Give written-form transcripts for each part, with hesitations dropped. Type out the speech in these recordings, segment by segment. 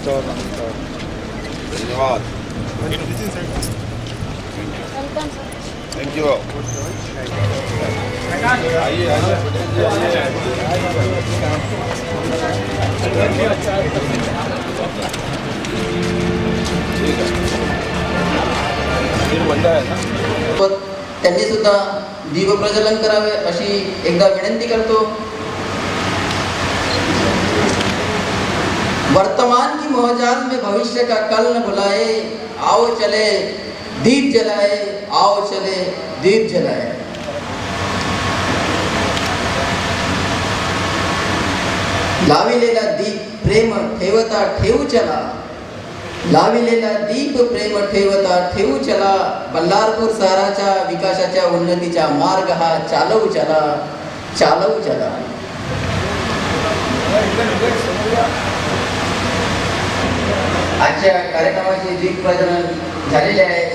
धन्यवाद. Thank you. आइए त्यांनी सुद्धा दीपप्रज्वलन करावे अशी एकदा विनंती करतो. वर्तमान की मोहजाल में भविष्य का कल न भुलाए, आओ चले दीप जलाए, आओ चले दीप जलाए. लाविलेला दीप प्रेम ठेवता ठेवू चला, लाविलेला दीप प्रेम ठेवता ठेवू चला. बल्लारपूर शहराच्या विकासाच्या उन्नतीचा मार्ग हा चालवू चला, चालवू चला. आजच्या कार्यक्रमाचे दीप प्रज्वलन झालेले आहे.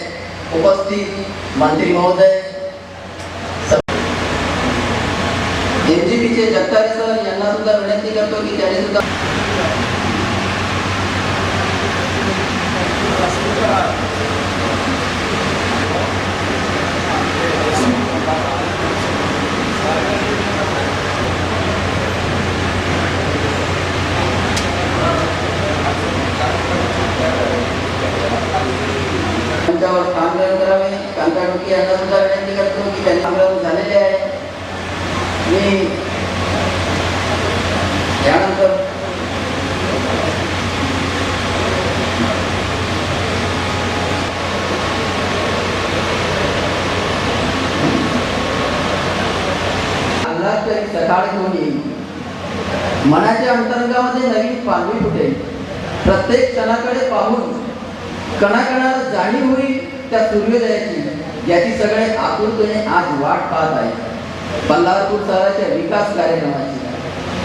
उपस्थित मंत्री महोदय, एमजीपीचे जगतारे सर यांना सुद्धा विनंती करतो की त्यांनी सुद्धा त्यांच्यावर काम ग्रहण करावे. कांताडोकी यांना सुद्धा विनंती करतो की त्यांनी काम ग्रहण झालेले आहे. मी त्यानंतर सकाळ घेऊन येईल. मनाच्या अंतरंगामध्ये नवीन पालवी फुटेल. प्रत्येक क्षणाकडे पाहून कणाकणाला जाणीव होईल त्या सूर्योदयाची, याची सगळे आतुरतेने आज वाट पाहत आहे. बल्लारपूर शहराच्या विकास कार्यक्रमाची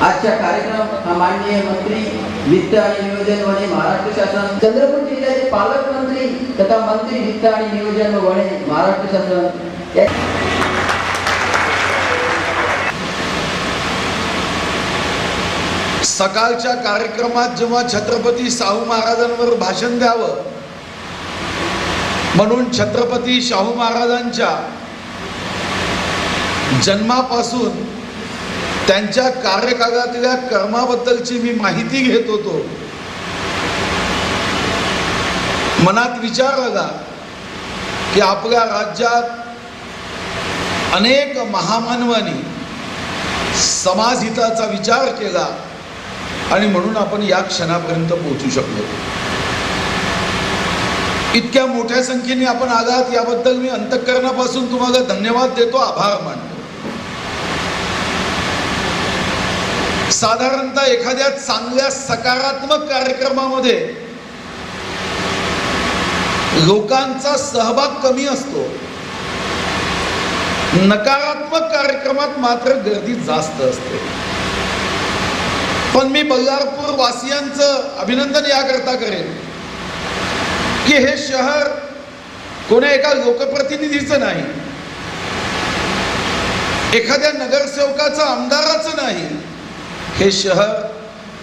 आजच्या कार्यक्रम हा माननीय मंत्री वित्त आणि नियोजन वने महाराष्ट्र शासन, चंद्रपूर जिल्ह्याचे पालकमंत्री तथा मंत्री वित्त आणि नियोजन वने महाराष्ट्र शासन सकाळच्या कार्यक्रमात जेव्हा छत्रपती शाहू महाराजांवर भाषण द्यावं म्हणून छत्रपती शाहू महाराजांच्या जन्मापासून त्यांच्या कार्यकाळातल्या कर्माबद्दलची मी माहिती घेत होतो. मनात विचार आला की आपल्या राज्यात अनेक महामानवांनी समाजहिताचा विचार केला आणि म्हणून आपण या क्षणापर्यंत पोहोचू शकलो. इतक्या मोठ्या संख्येने आपण आलात याबद्दल मी अंतःकरणापासून तुम्हाला धन्यवाद देतो, आभार मानतो. साधारणतः एखाद्या चांगल्या सकारात्मक कार्यक्रमामध्ये लोकांचा सहभाग कमी असतो, नकारात्मक कार्यक्रमात मात्र गर्दी जास्त असते. पण मी बल्लारपूर वासियांचं अभिनंदन याकरता करेन की हे शहर कोण्या एका लोकप्रतिनिधीचं नाही, एखाद्या नगरसेवकाचं, आमदाराचं नाही. हे शहर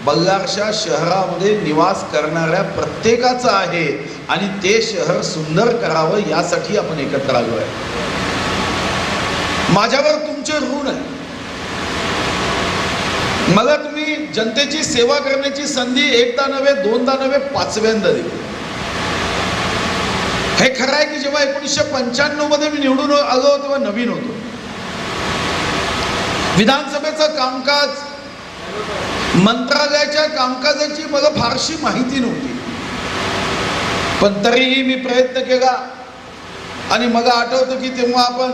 बल्लारशा शहरामध्ये निवास करणाऱ्या प्रत्येकाचं आहे आणि ते शहर सुंदर करावं यासाठी आपण एकत्र आलो आहे. माझ्यावर तुमचे ऋण आहे. मला तुम्ही जनतेची सेवा करण्याची संधी एकदा नव्हे, दोनदा नव्हे, पाचव्यांदा दिली. हे खरं आहे की जेव्हा 1995 मध्ये मी निवडून आलो तेव्हा नवीन होतो. विधानसभेचं कामकाज, मंत्रालयाच्या कामकाजाची मला फारशी माहिती नव्हती, पण तरीही मी प्रयत्न केला आणि मला आठवतं की तेव्हा आपण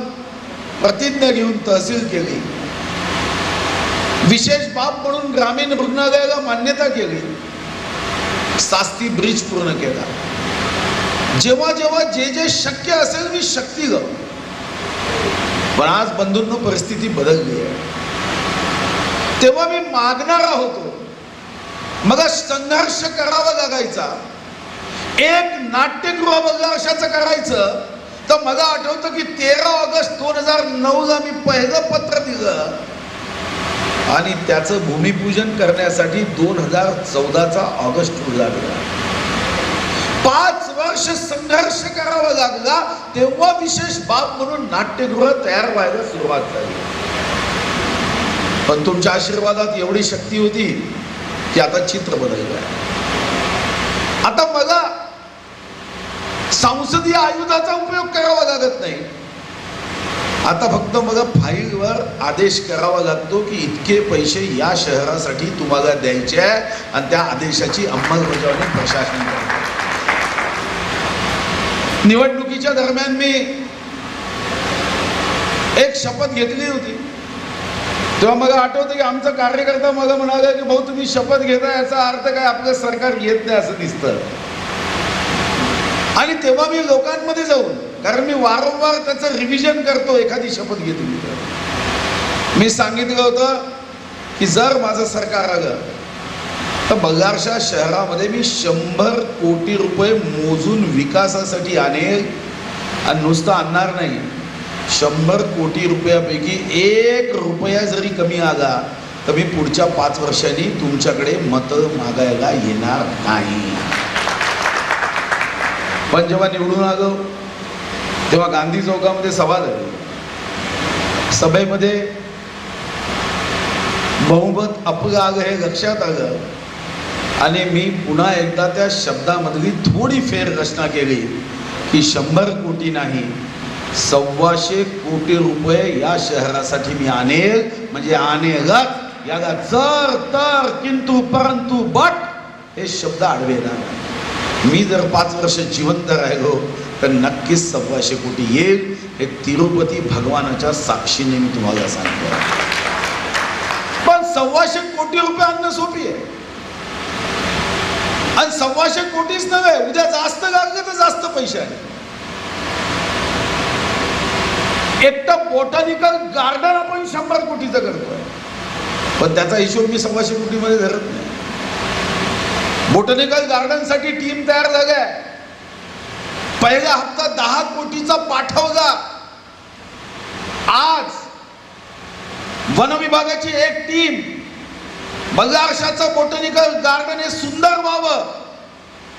प्रतिज्ञा घेऊन तहसील केली, विशेष बाब म्हणून ग्रामीण रुग्णालयाला मान्यता केली, सास्ती ब्रिज पूर्ण केला. जेव्हा जेव्हा जे जे शक्य असेल मी शक्ती ग. पण आज बंधूंनो परिस्थिती बदलली आहे. तेव्हा मी मागणारा होतो, मग संघर्ष करावा लागायचा. एक नाट्यगृह बल्लारशाचं करायचं तर मला आठवतं की 13 ऑगस्ट 2009 ला मी पहिलं पत्र दिलं आणि त्याचं भूमिपूजन करण्यासाठी 2014चा ऑगस्ट लागला. 5 वर्ष संघर्ष करावा लागला. तेव्हा विशेष बाब म्हणून नाट्यगृह तयार व्हायला सुरुवात झाली. पण तुमच्या आशीर्वादात एवढी शक्ती होती की आता चित्र बदललं. आता मला संसदीय आयुधाचा उपयोग करावा लागत नाही. आता फक्त मला फाईलवर आदेश करावा लागतो की इतके पैसे या शहरासाठी तुम्हाला द्यायचे आहे आणि त्या आदेशाची अंमलबजावणी प्रशासन करते. निवडणुकीच्या दरम्यान मी एक शपथ घेतली होती. तेव्हा मला आठवतं की आमचा कार्यकर्ता मला म्हणाला की भाऊ तुम्ही शपथ घेता याचा अर्थ काय आपलं सरकार येत नाही असं दिसतं. आणि तेव्हा मी लोकांमध्ये जाऊन, कारण मी वारंवार त्याचं रिव्हिजन करतो एखादी शपथ घेतली तर, मी सांगितलं होतं की जर माझं सरकार आलं तर बगारशा शहरामध्ये मी 100 कोटी रुपये मोजून विकासासाठी आणेल. आणि नुसतं आणणार नाही, 100 कोटी रुपयापैकी 1 रुपया जरी कमी आला तर मी पुढच्या 5 वर्षांनी तुमच्याकडे मतं मागायला येणार नाही. पण जेव्हा निवडून आलो तेव्हा गांधी चौकामध्ये सभा झाली. सभेमध्ये बहुमत आपलं आलं हे लक्षात आलं आणि मी पुन्हा एकदा त्या शब्दामधली थोडी फेररचना केली की 100 कोटी नाही, 125 कोटी रुपये या शहरासाठी मी आणेल. म्हणजे आणेलच, याला जर तर किंतु परंतु बट हे शब्द आडवे येणार. मी जर 5 वर्ष जिवंत राहिलो तर नक्कीच 125 कोटी येईल. हे तिरुपती भगवानाच्या साक्षीने मी तुम्हाला सांगतो. पण 125 कोटी रुपये आणणं सोपी आहे. आणि 125 कोटीच नव्हे, उद्या जास्त लागले तर जास्त पैसे आहे. एकटं बोटॅनिकल गार्डन आपण 100 कोटीचं करतोय, पण त्याचा हिशोब मी 125 कोटीमध्ये धरत नाही. बोटॅनिकल गार्डन साठी टीम तयार झाल्या. पहिला हप्ता 10 कोटीचा पाठवला. आज वन विभागाची एक टीम बगारशाचं बोटॅनिकल गार्डन हे सुंदर व्हावं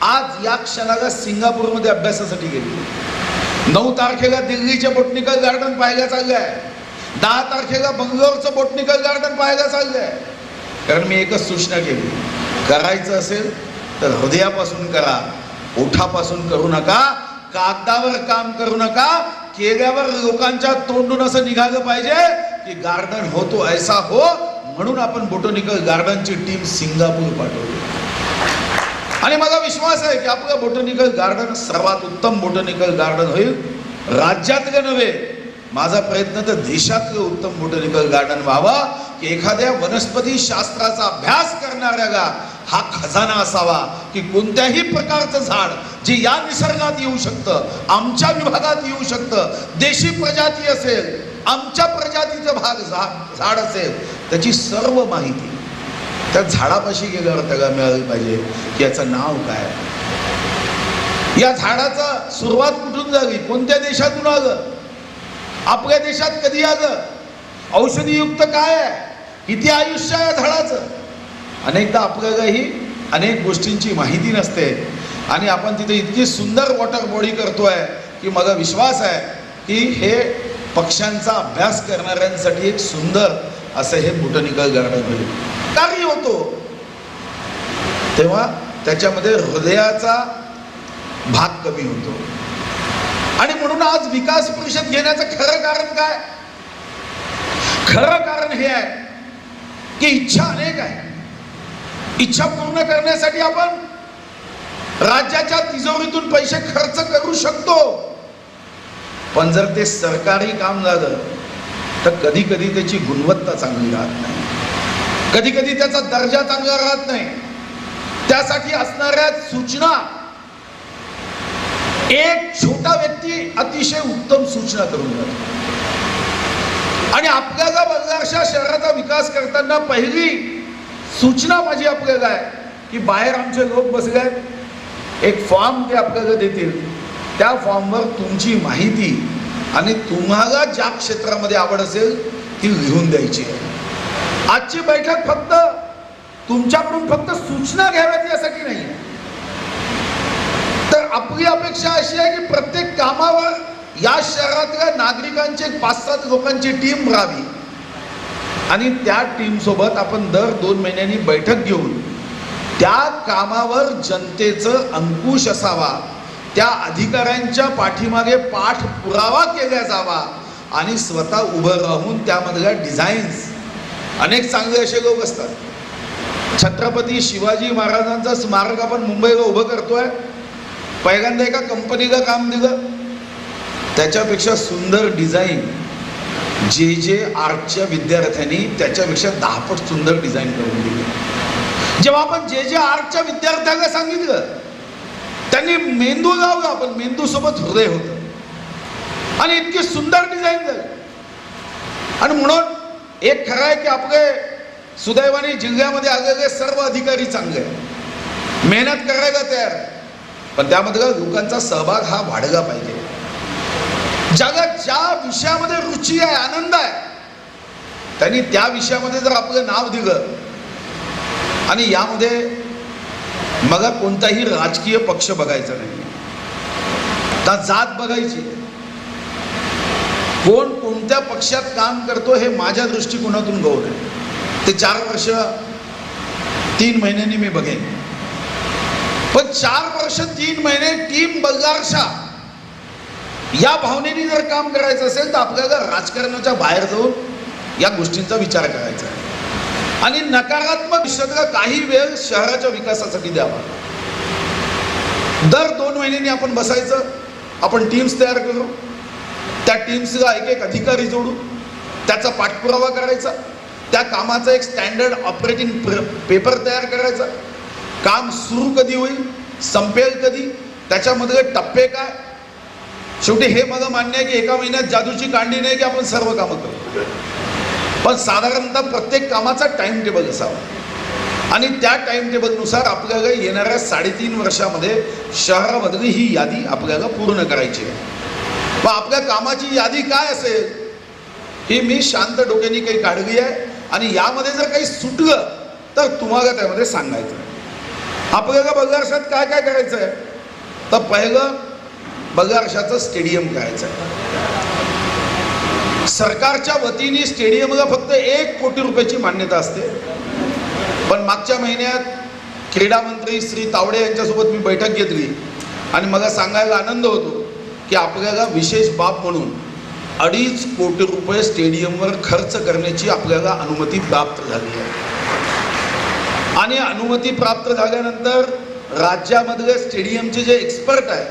आज या क्षणाला सिंगापूरमध्ये अभ्यासासाठी गेली. 9 तारखेला दिल्लीचे बोटॅनिकल गार्डन पाहायला चाललंय. 10 तारखेला बंगलोरचं बोटॅनिकल गार्डन पाहायला चाललंय. कारण मी एकच सूचना केली, करायचं असेल तर हृदयापासून करा, ओठापासून करू नका, कागदावर काम करू नका. केल्यावर लोकांच्या तोंडून असं निघालं पाहिजे की गार्डन हो तो ऐसा हो. म्हणून आपण बोटॅनिकल गार्डनची टीम सिंगापूर पाठवली. आणि मला विश्वास आहे की आपलं बोटॅनिकल गार्डन सर्वात उत्तम बोटॅनिकल गार्डन होईल. राज्यातलं नव्हे, माझा प्रयत्न तर देशातलं उत्तम बोटॅनिकल गार्डन व्हावा की एखाद्या वनस्पती शास्त्राचा अभ्यास करणाऱ्याला हा खजाना असावा की कोणत्याही प्रकारचं झाड जे या निसर्गात येऊ शकतं, आमच्या विभागात येऊ शकतं, देशी प्रजाती असेल, आमच्या प्रजातीचं झाड असेल, त्याची सर्व माहिती त्या झाडापाशी गेल्यावर त्याला मिळाली पाहिजे की याचं नाव काय, या झाडाचा सुरुवात कुठून झाली, कोणत्या देशातून आलं, आपल्या देशात कधी आलं, औषधीयुक्त काय आहे, किती आयुष्य आहे या झाडाचं. अनेकदा आपल्यालाही अनेक गोष्टींची माहिती नसते आणि आपण तिथे इतकी सुंदर वॉटर बॉडी करतोय की मला विश्वास आहे की हे पक्ष्यांचा अभ्यास करणाऱ्यांसाठी एक सुंदर असं हे बोटॅनिकल गार्डन होईल. कार्य होतो तेव्हा त्याच्यामध्ये हृदयाचा भाग कमी होतो. आणि म्हणून आज विकास परिषद घेण्याचं खरं कारण काय? खरं कारण हे आहे की इच्छा अनेक आहे. इच्छा पूर्ण करण्यासाठी आपण राज्याच्या तिजोरीतून पैसे खर्च करू शकतो, पण जर ते सरकारी काम झालं तर कधी कधी त्याची गुणवत्ता चांगली राहत नाही, कधी कधी त्याचा दर्जा चांगला राहत नाही. त्यासाठी असणाऱ्या सूचना एक छोटा व्यक्ती अतिशय उत्तम सूचना करून जातो. आणि आपल्याला बगारशा शहराचा विकास करताना पहिली सूचना माझी आपल्याला आहे की बाहेर आमचे लोक बसले आहेत, एक फॉर्म ते आपल्याला देतील, त्या फॉर्मवर तुमची माहिती आणि तुम्हाला ज्या क्षेत्रामध्ये आवड असेल ती लिहून द्यायची आहे. आजची बैठक फक्त तुमच्याकडून फक्त सूचना घ्याव्यात यासाठी नाही, तर आपली अपेक्षा अशी आहे की प्रत्येक कामावर या शहरातल्या नागरिकांची 5-7 लोकांची टीम राहावी आणि त्या टीम सोबत आपण दर 2 महिन्यांनी बैठक घेऊन त्या कामावर जनतेचं अंकुश असावा, त्या अधिकाऱ्यांच्या पाठीमागे पाठपुरावा केला जावा आणि स्वतः उभं राहून त्यामधल्या डिझाईन्स, अनेक चांगले असे लोक असतात. छत्रपती शिवाजी महाराजांचं स्मारक आपण मुंबईला उभं करतोय, पहिल्यांदा एका कंपनीला काम दिलं, त्याच्यापेक्षा सुंदर डिझाईन जे आर्टच्या विद्यार्थ्यांनी त्याच्यापेक्षा 10 पट सुंदर डिझाईन करून दिली. जेव्हा आपण जे आर्टच्या विद्यार्थ्यांना सांगितलं, त्यांनी मेंदू लावला, आपण मेंदू सोबत हृदय होतं आणि इतकी सुंदर डिझाईन झाली. आणि म्हणून एक खरं आहे की आपले सुदैवाने जिल्ह्यामध्ये आलेले सर्व अधिकारी चांगले आहेत, मेहनत करायला तयार आहे, पण त्यामध्ये लोकांचा सहभाग हा वाढला पाहिजे. जगात ज्या विषयामध्ये रुची आहे, आनंद आहे, त्यांनी त्या विषयामध्ये जर आपलं नाव दिलं आणि यामध्ये मग कोणताही राजकीय पक्ष बघायचा नाही, तर जात बघायची, कोण कोणत्या पक्षात काम करतो हे माझ्या दृष्टिकोनातून गौण आहे. ते 4 वर्ष 3 महिन्यांनी मी बघेन, पण 4 वर्ष 3 महिने टीम बल्लारशा या भावनेने जर काम करायचं असेल तर आपल्याला राजकारणाच्या बाहेर जाऊन या गोष्टींचा विचार करायचा आहे आणि नकारात्मक विषयातला काही वेळ शहराच्या विकासासाठी द्यावा. दर 2 महिन्यांनी आपण बसायचं, आपण टीम्स तयार करू, त्या टीम्सला एक अधिकारी जोडू, त्याचा पाठपुरावा करायचा, त्या कामाचा एक स्टँडर्ड ऑपरेटिंग पेपर तयार करायचा, काम सुरू कधी होईल, संपेल कधी, त्याच्यामध्ये टप्पे काय. शेवटी हे मला मान्य आहे की एका महिन्यात जादूची कांडी नाही की आपण सर्व कामं करू, पण साधारणतः प्रत्येक कामाचा टाइम टेबल असावा आणि त्या टाइम टेबलनुसार आपल्याला येणाऱ्या 3.5 वर्षामध्ये शहरामधली ही यादी आपल्याला पूर्ण करायची आहे. मग आपल्या कामाची यादी काय असेल ही मी शांत डोक्याने काही काढली आहे आणि यामध्ये जर काही सुटलं तर तुम्हाला त्यामध्ये सांगायचं आहे. आपल्याला बल्लारशात काय काय करायचं आहे, तर पहिलं बल्लारशाचं स्टेडियम करायचं आहे. सरकारच्या वतीने स्टेडियमला फक्त 1 कोटी रुपयाची मान्यता असते, पण मागच्या महिन्यात क्रीडा मंत्री श्री तावडे यांच्यासोबत मी बैठक घेतली आणि मला सांगायला आनंद होतो की आपल्याला विशेष बाब म्हणून 2.5 कोटी रुपये स्टेडियमवर खर्च करण्याची आपल्याला अनुमती प्राप्त झाली आहे. आणि अनुमती प्राप्त झाल्यानंतर राज्यामधले स्टेडियमचे जे एक्सपर्ट आहे,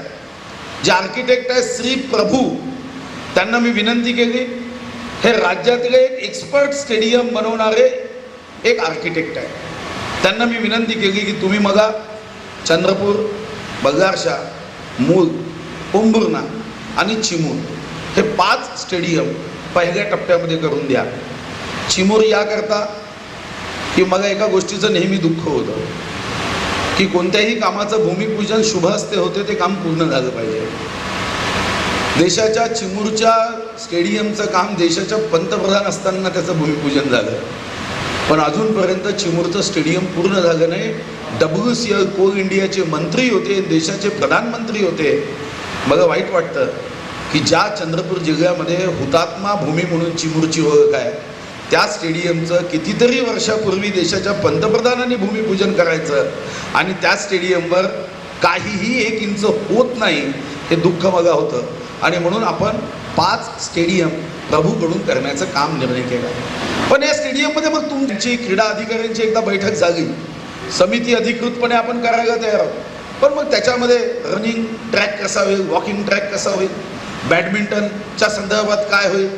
जे आर्किटेक्ट आहे श्री प्रभू, त्यांना मी विनंती केली, हे राज्यातले एक एक्सपर्ट स्टेडियम बनवणारे एक आर्किटेक्ट आहे, त्यांना मी विनंती केली की तुम्ही मला चंद्रपूर, बल्लारशा, मूल, पोंभुर्णा आणि चिमूर हे 5 स्टेडियम पहिल्या टप्प्यामध्ये करून द्या. चिमूर याकरता की मला एका गोष्टीचं नेहमी दुःख होतं की कोणत्याही कामाचं भूमिपूजन शुभ हस्ते होते, ते काम पूर्ण झालं पाहिजे. देशाच्या चिमूरच्या स्टेडियमचं काम देशाच्या पंतप्रधान असताना त्याचं भूमिपूजन झालं, पण अजूनपर्यंत चिमूरचं स्टेडियम पूर्ण झालं नाही. WCL कोल इंडियाचे मंत्री होते, देशाचे प्रधानमंत्री होते. मला वाईट वाटतं की ज्या चंद्रपूर जिल्ह्यामध्ये हुतात्मा भूमी म्हणून चिमूरची ओळख आहे, त्या स्टेडियमचं कितीतरी वर्षापूर्वी देशाच्या पंतप्रधानांनी भूमिपूजन करायचं आणि त्या स्टेडियमवर काहीही 1 इंच होत नाही, हे दुःख मला होतं. आणि म्हणून आपण 5 स्टेडियम प्रभूकडून करण्याचं काम निर्णय केला. पण या स्टेडियममध्ये मग तुमची क्रीडा अधिकाऱ्यांची एकदा बैठक झाली, समिती अधिकृतपणे आपण करायला तयार आहोत, पण मग त्याच्यामध्ये रनिंग ट्रॅक कसा होईल, वॉकिंग ट्रॅक कसा होईल, बॅडमिंटनच्या संदर्भात काय होईल,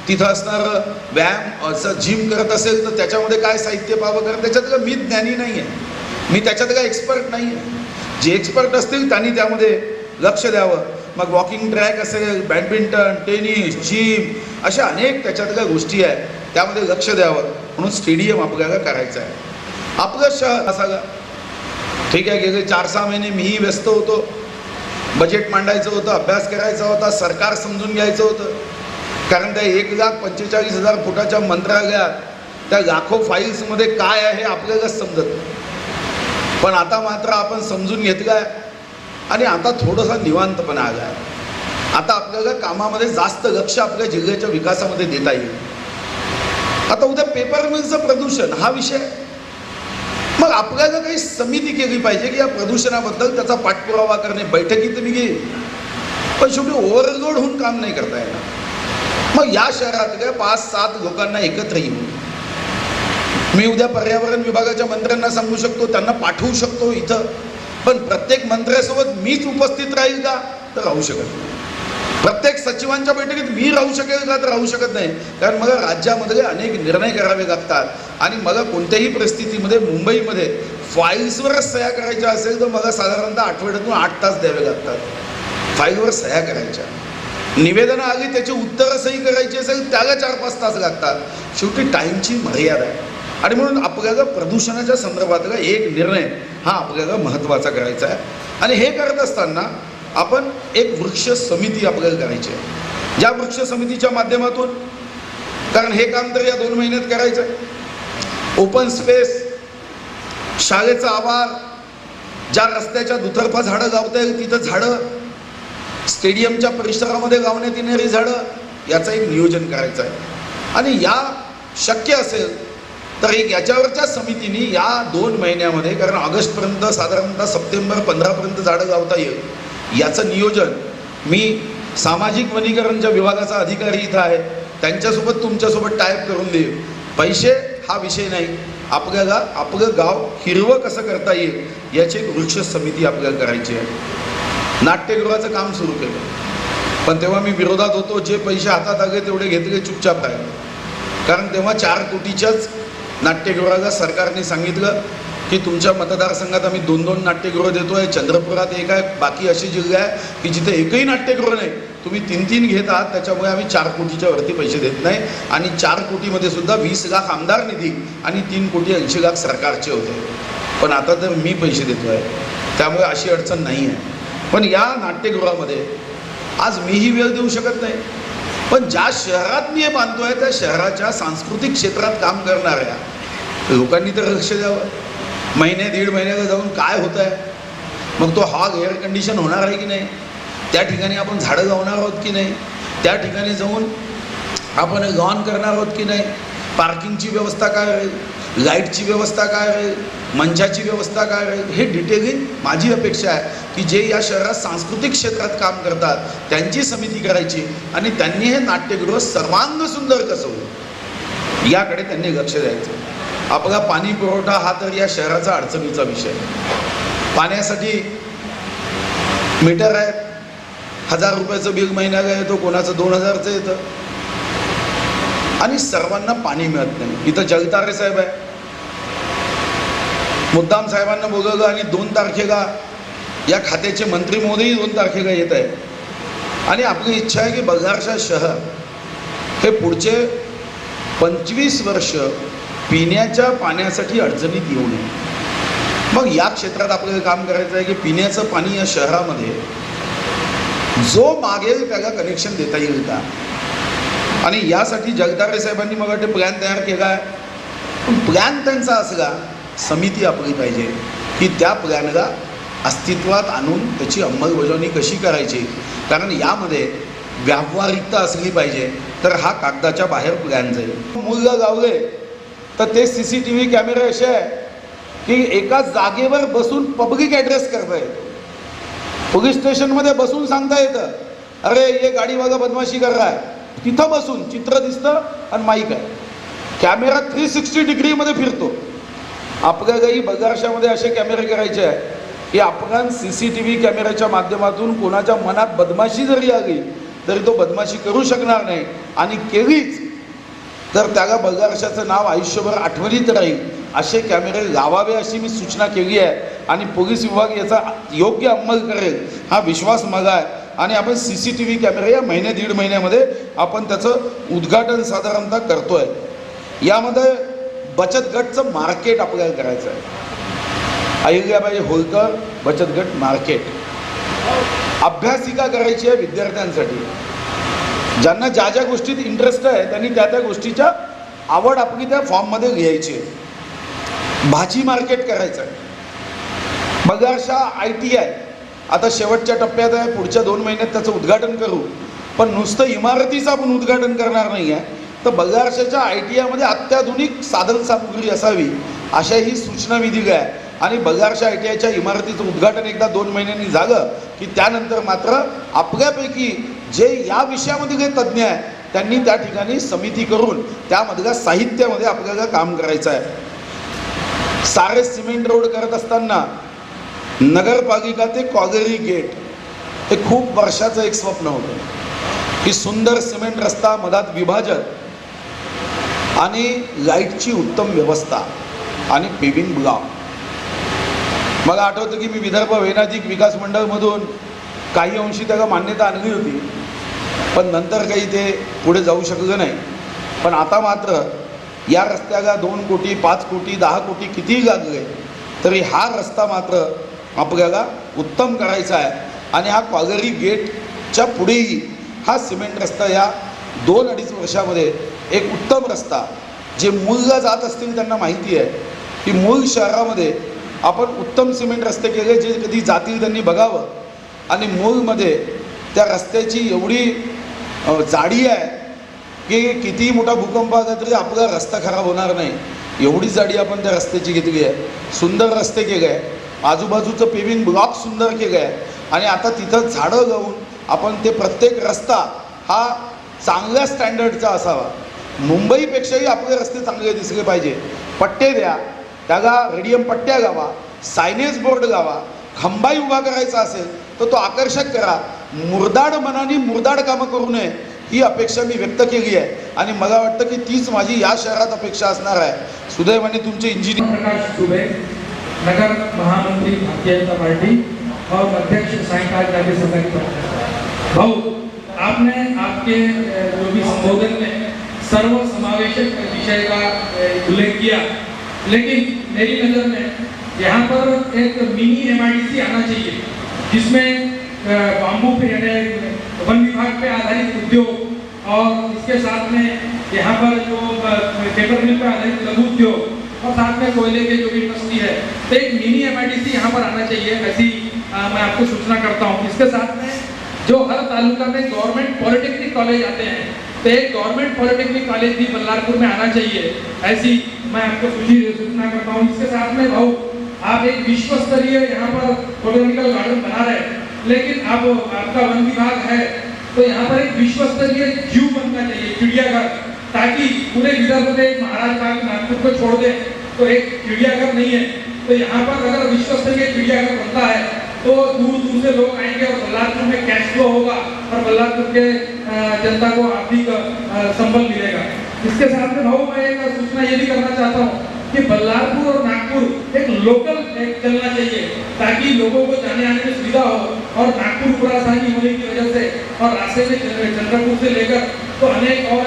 तिथं असणारं व्यायाम असं जिम करत असेल तर त्याच्यामध्ये काय साहित्य पाहावं, कारण त्याच्यातलं मी ज्ञानी नाही आहे, मी त्याच्यात काय एक्सपर्ट नाही आहे. जे एक्सपर्ट असतील त्यांनी त्यामध्ये लक्ष द्यावं. मग वॉकिंग ट्रॅक असेल, बॅडमिंटन, टेनिस, जिम, अशा अनेक त्याच्यातल्या गोष्टी आहेत, त्यामध्ये लक्ष द्यावं. म्हणून स्टेडियम आपल्याला करायचं आहे. आपलं शहर असागा ठीक आहे. गेले 4-6 महिने मीही व्यस्त होतो, बजेट मांडायचं होतं, अभ्यास करायचा होता, सरकार समजून घ्यायचं होतं, कारण त्या 1,45,000 फुटाच्या मंत्रालयात त्या लाखो फाईल्समध्ये काय आहे हे आपल्याला समजत नाही. पण आता मात्र आपण समजून घेतलं आहे आणि आता थोडंसं निवांतपणा आला आहे. आता आपल्याला कामामध्ये जास्त लक्ष आपल्या जिल्ह्याच्या विकासामध्ये देता येईल. आता उद्या पेपर मिलचं प्रदूषण हा विषय, मग आपल्याला काही समिती केली पाहिजे की या प्रदूषणाबद्दल त्याचा पाठपुरावा करणे. बैठकीत मी घेईन, पण शेवटी ओव्हरलोड होऊन काम नाही करता येणार. मग या शहरातल्या 5-7 लोकांना एकत्र येऊन मी उद्या पर्यावरण विभागाच्या मंत्र्यांना सांगू शकतो, त्यांना पाठवू शकतो इथं, पण प्रत्येक मंत्र्यासोबत मीच उपस्थित राहील का? तर राहू शकत नाही. प्रत्येक सचिवांच्या बैठकीत मी राहू शकेल का? तर राहू शकत नाही. कारण मला राज्यामध्ये अनेक निर्णय करावे लागतात आणि मला कोणत्याही परिस्थितीमध्ये मुंबईमध्ये फाईल्सवरच सह्या करायच्या असेल तर मला साधारणतः आठवड्यातून 8 तास द्यावे लागतात फाईलवर सह्या करायच्या. निवेदनं आली त्याची उत्तरं सही करायची असेल त्याला 4-5 तास लागतात. शेवटी टाईमची मर्यादा आहे आणि म्हणून आपल्याला प्रदूषणाच्या संदर्भातला एक निर्णय हा आपल्याला महत्त्वाचा करायचा आहे. आणि हे करत असताना आपण एक वृक्ष समिती आपल्याला करायची आहे. ज्या वृक्ष समितीच्या माध्यमातून, कारण हे काम तर या 2 महिन्यात करायचं आहे, ओपन स्पेस, शाळेचा आवार, ज्या रस्त्याच्या दुतर्फा झाडं लावता येईल तिथं झाडं, स्टेडियमच्या परिसरामध्ये लावण्यात येणारी झाडं, याचं एक नियोजन करायचं आहे. आणि या शक्य असेल तर एक याच्यावरच्या समितीने या 2 महिन्यामध्ये, कारण ऑगस्टपर्यंत साधारणतः सप्टेंबर 15पर्यंत झाडं लावता येईल, याचं नियोजन मी सामाजिक वनीकरणच्या विभागाचा अधिकारी इथं आहे त्यांच्यासोबत तुमच्यासोबत टायप करून देईल. पैसे हा विषय नाही, आपल्याला आपलं गाव हिरवं कसं करता येईल याची एक वृक्ष समिती आपल्याला करायची आहे. नाट्यगृहाचं काम सुरू केलं, पण तेव्हा मी विरोधात होतो. जे पैसे हातात आले तेवढे घेतले, चुपचाप राहिले. कारण तेव्हा 4 कोटीच्याच नाट्यगृहाला सरकारने सांगितलं की तुमच्या मतदारसंघात आम्ही 2-2 नाट्यगृह देतो आहे. चंद्रपुरात एक आहे, बाकी अशी जिल्हे आहे की जिथे एकही नाट्यगृह नाही. तुम्ही 3-3 घेत आहात, त्याच्यामुळे आम्ही 4 कोटीच्या वरती पैसे देत नाही. आणि 4 कोटीमध्ये सुद्धा 20 लाख आमदार निधी आणि 3 कोटी 80 लाख सरकारचे होते. पण आता तर मी पैसे देतो आहे, त्यामुळे अशी अडचण नाही आहे. पण या नाट्यगृहामध्ये आज मीही वेळ देऊ शकत नाही, पण ज्या शहरात मी हे बांधतोय त्या शहराच्या सांस्कृतिक क्षेत्रात काम करणाऱ्या लोकांनी तर लक्ष द्यावं. 1-1.5 महिन्याला जाऊन काय होत आहे, मग तो हॉल एअर कंडिशन होणार आहे की नाही, त्या ठिकाणी आपण झाडं लावणार आहोत की नाही, त्या ठिकाणी जाऊन आपण लॉन करणार आहोत की नाही, पार्किंगची व्यवस्था काय राहील, लाईटची व्यवस्था काय राहील, मंचाची व्यवस्था काय राहील, हे डिटेलिंग माझी अपेक्षा आहे की जे या शहरात सांस्कृतिक क्षेत्रात काम करतात त्यांची समिती करायची आणि त्यांनी हे नाट्यगृह सर्वांग सुंदर कसं होईल याकडे त्यांनी लक्ष द्यायचं. आपला पाणी पुरवठा हा तर या शहराचा अडचणीचा विषय. पाण्यासाठी मीटर आहेत, 1000 रुपयाचं बिल महिन्याला येतो, कोणाचं 2000चं येतं आणि सर्वांना पाणी मिळत नाही. इथं जगतारे साहेब आहे, मुद्दाम साहेबांना बोलवलं आणि 2 तारखेला या खात्याचे मंत्री महोदयही 2 तारखेला येत आहे. आणि आपली इच्छा आहे की बघारशा शहर हे पुढचे 25 वर्ष पिण्याच्या पाण्यासाठी अडचणीत येऊ नये. मग या क्षेत्रात आपल्याला काम करायचं आहे की पिण्याचं पाणी या शहरामध्ये जो मागेल त्याला कनेक्शन देता येईल का. आणि यासाठी जगतारे साहेबांनी मग वाटते प्लॅन तयार केला आहे. पण प्लॅन त्यांचा असला, समिती आपली पाहिजे की त्या प्लॅनला अस्तित्वात आणून त्याची अंमलबजावणी कशी करायची. कारण यामध्ये व्यावहारिकता असली पाहिजे, तर हा कागदाच्या बाहेर प्लॅन जाईल. मुलगा गावले तर ते CCTV कॅमेरे असे आहे की एका जागेवर बसून पब्लिक ॲड्रेस करता येतो. पोलीस स्टेशनमध्ये बसून सांगता येतं, अरे ये गाडीवाला बदमाशी कर रहा है, तिथं बसून चित्र दिसतं आणि माईक आहे. कॅमेरा 360 डिग्रीमध्ये फिरतो. आपल्यालाही बगारशामध्ये असे कॅमेरे करायचे आहे की आपण CCTV कॅमेऱ्याच्या माध्यमातून कोणाच्या मनात बदमाशी जरी आली तरी तो बदमाशी करू शकणार नाही. आणि केलीच तर त्याला बगारशाचं नाव आयुष्यभर आठवणीत राहील. असे कॅमेरे लावावे अशी मी सूचना केली आहे आणि पोलीस विभाग याचा योग्य अंमल करेल हा विश्वास माझा आहे. आणि आपण CCTV कॅमेरे या 1-1.5 महिन्यामध्ये आपण त्याचं उद्घाटन साधारणतः करतोय. यामध्ये बचत गटचं मार्केट आपल्याला करायचं आहे. अहिल्याबाई होळकर बचत गट मार्केट, अभ्यासिका करायची आहे विद्यार्थ्यांसाठी. ज्यांना ज्या ज्या गोष्टीत इंटरेस्ट आहे त्यांनी त्या त्या गोष्टीच्या आवड आपली त्या फॉर्ममध्ये घ्यायची आहे. भाजी मार्केट करायचं आहे. बघा ITI आता शेवटच्या टप्प्यात आहे. पुढच्या 2 महिन्यात त्याचं उद्घाटन करू. पण नुसतं इमारतीचं आपण उद्घाटन करणार नाही आहे, तर बगारशाच्या ITI मध्ये अत्याधुनिक साधन सामुग्री असावी अशा ही सूचना मी दिल्या आहे. आणि बगारशा ITIच्या इमारतीचं उद्घाटन एकदा 2 महिन्यांनी झालं की त्यानंतर मात्र आपल्यापैकी जे या विषयामध्ये जे तज्ज्ञ आहे त्यांनी त्या ठिकाणी समिती करून त्यामधल्या साहित्यामध्ये आपल्याला काम करायचं आहे. सारे सिमेंट रोड करत असताना नगरपालिका ते कॉगरी गेट हे खूप वर्षाचं एक स्वप्न होतं की सुंदर सिमेंट रस्ता, मधात विभाजन आणि लाईटची उत्तम व्यवस्था आणि पेविंग ब्लॉक. मला आठवतं की मी विदर्भ वैनाधिक विकास मंडळमधून काही अंशी त्याला मान्यता आणली होती, पण नंतर काही ते पुढे जाऊ शकलं नाही. पण आता मात्र या रस्त्याला 2 कोटी 5 कोटी 10 कोटी कितीही लागले तरी हा रस्ता मात्र आपल्याला उत्तम करायचा आहे. आणि हा कॉगरी गेटच्या पुढेही हा सिमेंट रस्ता या 2-2.5 वर्षामध्ये एक उत्तम रस्ता, जे मूळला जात असतील त्यांना माहिती आहे की मूळ शहरामध्ये आपण उत्तम सिमेंट रस्ते केले, जे कधी जातील त्यांनी बघावं. आणि मूळमध्ये त्या रस्त्याची एवढी जाडी आहे की कितीही मोठा भूकंप आला तरी आपला रस्ता खराब होणार नाही, एवढी जाडी आपण त्या रस्त्याची घेतली आहे. सुंदर रस्ते केले आहे, आजूबाजूचं पेविंग ब्लॉक सुंदर केलं आहे. आणि आता तिथं झाडं लावून आपण ते प्रत्येक रस्ता हा चांगल्या स्टँडर्डचा असावा. मुंबईपेक्षाही आपले रस्ते चांगले दिसले पाहिजे. पट्टे द्या, त्याला रेडियम पट्ट्या लावा, सायनेज बोर्ड लावा. खंबाई उभा करायचा असेल तर तो आकर्षक करा. मुरदाड मनाने मुरदाड कामं करू नये ही अपेक्षा मी व्यक्त केली आहे. आणि मला वाटतं की तीच माझी या शहरात अपेक्षा असणार आहे. सुदैवाने तुमचे इंजिनियर प्रकाश दुबे, नगर महामंत्री भारतीय जनता पार्टी और अध्यक्ष सायकाल जाति सभा की भाऊ, आपने आपके जो भी संबोधन में सर्वसमावेशक विषय का उल्लेख किया, लेकिन मेरी नज़र में यहाँ पर एक मिनी MIDC आना चाहिए जिसमें बाम्बू पे यानी वन विभाग पे आधारित उद्योग और इसके साथ में यहाँ पर जो पेपर मिल पे आधारित लघु उद्योग और साथ में कोयले के जो भी इंडस्ट्री है, तो एक मिनी MIDC यहाँ पर आना चाहिए, ऐसी मैं आपको सूचना करता हूँ. इसके साथ में जो हर तालुका में गवर्नमेंट पॉलिटेक्निक कॉलेज आते हैं, तो एक गवर्नमेंट पॉलिटेक्निक कॉलेज भी बल्लारपुर में आना चाहिए, ऐसी मैं आपको सूचना करता हूँ. इसके साथ में भाऊ, आप एक विश्व स्तरीय यहाँ पर बोटेनिकल गार्डन बना रहे हैं, लेकिन आप आपका वन विभाग है तो यहाँ पर एक विश्व स्तरीय जू बनना चाहिए, चिड़ियाघर, ताकि पूरे विदर्भ में महाराज बाग नागपुर को छोड़ दें तो एक चिड़ियाघर नहीं है. तो यहाँ पर अगर विश्व स्तरीय चिड़ियाघर बनता है तो दूर दूर से लोग आएंगे और बल्लारपुर में कैश फ्लो होगा और बल्लारपुर के जनता को आर्थिक संबल मिलेगा. इसके साथ में भाऊ मैं एक सूचना ये भी करना चाहता हूँ कि बल्लारपुर और नागपुर एक लोकल चलना चाहिए, ताकि लोगों को जाने आने में सुविधा हो. और नागपुर खुरासानी होने की वजह से और रास्ते में चंद्रपुर से लेकर तो अनेक और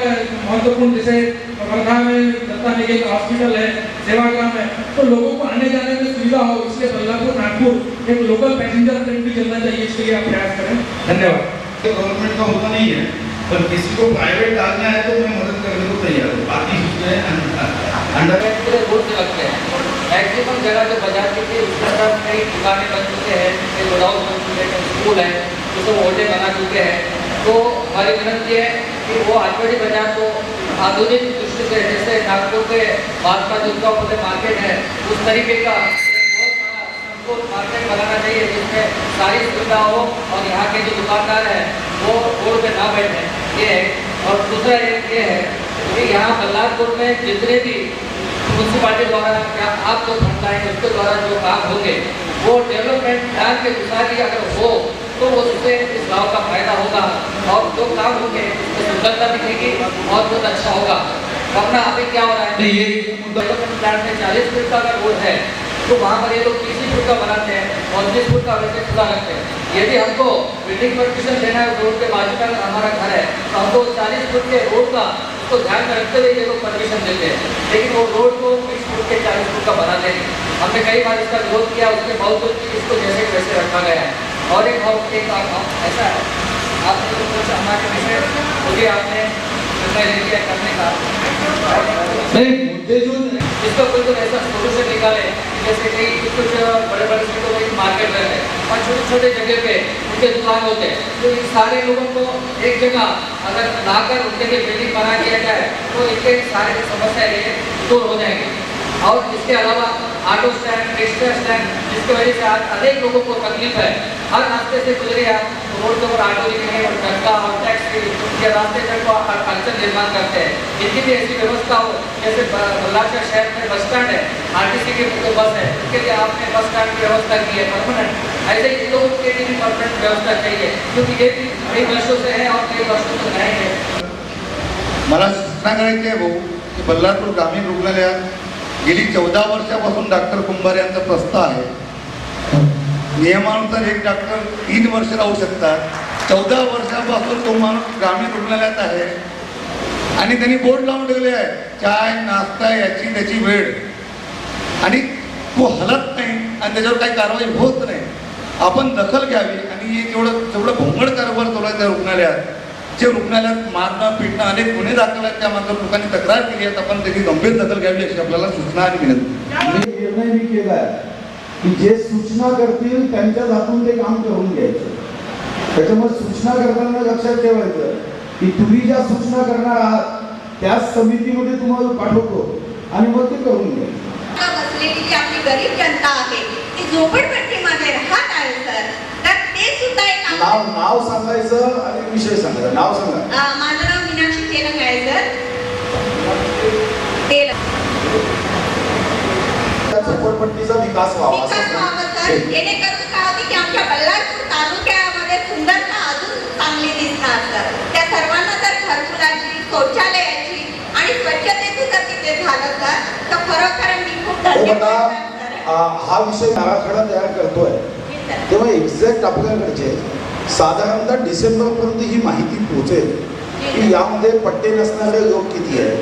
महत्वपूर्ण, जैसे वर्धा में दत्ता निकेतन हॉस्पिटल है, सेवाग्राम है, तो लोगों को आने जाने में सुविधा हो. इसलिए बल्लारपुर नागपुर एक लोकल पैसेंजर ट्रेन भी चलना चाहिए, इसके लिए आप प्रयास करें. धन्यवाद. गवर्नमेंट का होता नहीं है, पर किसी को प्राइवेट डालना है तो मैं मदद करने को तैयार हूँ. बाकी अंडर रोड से लगते हैं. मैक्सिमम जगह जो बाजार की थी उस तरफ कई दुकानें बन चुके हैं, कई गोडाउन बन चुके हैं, स्कूल है, जो सब होटल बना चुके हैं. तो हमारी विनती है कि वो आठवड़ी बाजार को आधुनिक दृष्टि से, जैसे नागपुर के महात्मा दुर्गा पूजा मार्केट है, उस तरीके का बहुत बड़ा संपूर्ण मार्केट बनाना चाहिए जिसमें सारी सुविधा हो और यहाँ के जो दुकानदार हैं वो रोड पे ना बैठे. ये है. और दूसरा एक ये है कि यहाँ बल्लारपुर में जितने भी म्यूनसिपालिटी द्वारा या आप जो फंड लाएंगे उसके द्वारा जो काम होंगे वो डेवलपमेंट प्लान के अनुसार ही अगर हो तो उससे इस गांव का फायदा होगा और जो काम होंगे उसमें सुंदरता दिखेगी और बहुत अच्छा होगा. वरना अभी क्या हो रहा है, ये डेवलपमेंट प्लान में 40 फुट का अगर रोड है तो वहाँ पर ये लोग 30 फुट का बनाते हैं और 30 फुट का वैसे खुला रखते हैं. यदि हमको बिल्डिंग परमिशन लेना है रोड के बाजू में हमारा घर है तो हमको 40 फुट के रोड का उसको ध्यान में रखते हुए ये लोग परमिशन देते हैं, लेकिन वो रोड को 20 फुट के 40 फुट का बना देंगे. हमने कई बार इसका विरोध किया, उसके बावजूद इसको जैसे वैसे रखा गया है. और एक ऐसा है, आपने तो कुछ हमारे विषय मुझे आपने निर्णय ले लिया करने का, नहीं मुद्दे जो इसका कोई तो ऐसा सोल्यूशन निकाले कि जैसे कई कुछ बड़े बड़े सिटी में मार्केट रहते हैं और छोटे छोटे जगह पे उनके दुकान होते हैं, तो इन सारे लोगों को एक जगह अगर लाकर उनके लिए बिल्डिंग बना दिया जाए तो इनके सारे समस्याएं ये दूर हो जाएंगी। और इसके अलावा ऑटो स्टैंड, रिक्शा स्टैंड, जिसकी वजह से आज अनेक लोगों को तकलीफ है। हर रास्ते से गुजरे आप तो रोड के ऊपर ऑटो निकले और धक्का और टैक्सी या रास्ते तक को अड़चन निर्माण करते हैं। इनकी भी ऐसी व्यवस्था हो, जैसे बल्लाशाह शहर में बस स्टैंड है, आरटीसी की तो बस है, उसके लिए आपने बस स्टैंड की व्यवस्था की है परमानेंट। ऐसे इन लोगों के लिए भी परमानेंट व्यवस्था चाहिए, क्योंकि ये भी कई वर्षों से है और कई वर्षों से रहेंगे। मला सूचना करायची आहे भाऊ की बल्लारपूर ग्रामीण रुग्णालयात गेली 14 वर्षापासून डॉक्टर कुंभार यांचा प्रस्ताव आहे। नियमानुसार एक डॉक्टर 3 वर्ष राहू शकतात। 14 वर्षापासून तो माणूस ग्रामीण रुग्णालयात आहे आणि त्यांनी बोर्ड लावून ठेवले आहे, चाय नाश्ता याची त्याची वेळ, आणि तो हलत नाही आणि त्याच्यावर काही कारवाई होत नाही। आपण दखल घ्यावी आणि हे जेवढं भोंगळ कारभार चालू आहे त्या रुग्णालयात, जे रुग्णालयात मारणं पिटणं अनेक गुन्हे दाखल आहेत, त्या मात्र लोकांनी तक्रार केली आहे, आपण त्याची गंभीर दखल घ्यावी अशी आपल्याला सूचना आणि विनंती। निर्णय मी केला आहे की जे सूचना करतील त्यांच्याच हातून ते काम करून घ्यायचं। त्याच्यामुळे सूचना करताना लक्षात ठेवायचं की तुम्ही ज्या सूचना करणार आहात त्याच समितीमध्ये तुम्हाला पाठवतो आणि मग ते करून घ्यायचं। बसलेली जी आपली गरीब जनता आहे ती झोपडपट्टीमध्ये राहत आहे सर, तर ते सुद्धा एक नाव सांगायचं आणि विषय सांगायचा। नाव सांगा। माझं नाव मीनाक्षी तेलंग आहे सर। झोपडपट्टीचा विकास व्हावा सर, जेणेकरून काय होते की आमच्या बल्लारपूर तालुक्यामध्ये सुंदरता अजून चांगली दिसणार सर। त्या सर्वांना जर घरकुलाची, शौचालयाची आणि स्वच्छतेचं जर तिथे झालं सर तर खरोखर मी खूप धन्यवाद। हा विषय आराखडा तयार करतोय तेव्हा एक्झॅक्ट आपल्याकडचे साधारणतः डिसेंबरपर्यंत ही माहिती पोहोचेल की यामध्ये पट्टे नसणारे लोक किती आहे,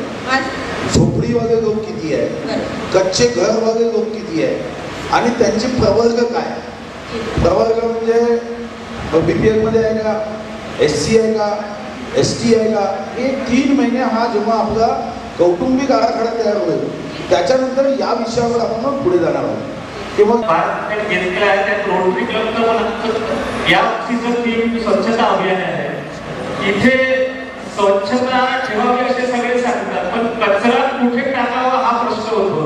झोपडीवाले लोक किती आहे, कच्चे घरवाले लोक किती आहे आणि त्यांचे प्रवर्ग काय। प्रवर्ग म्हणजे BPL मध्ये आहे का, SC आहे का, ST आहे का, हे 3 महिने हा जेव्हा आपला कौटुंबिक आराखडा तयार होईल त्याच्यानंतर या विषयावर आपण मग पुढे जाणार आहोत। किंवा भारत घेतलेलं आहे त्यात रोटरी क्लबचं पण या वर्षीचं थीम स्वच्छता अभियान आहे। इथे स्वच्छता ठेवावी असे सगळे सांगतात, पण कचरा कुठे टाकावा हा प्रश्न होतो।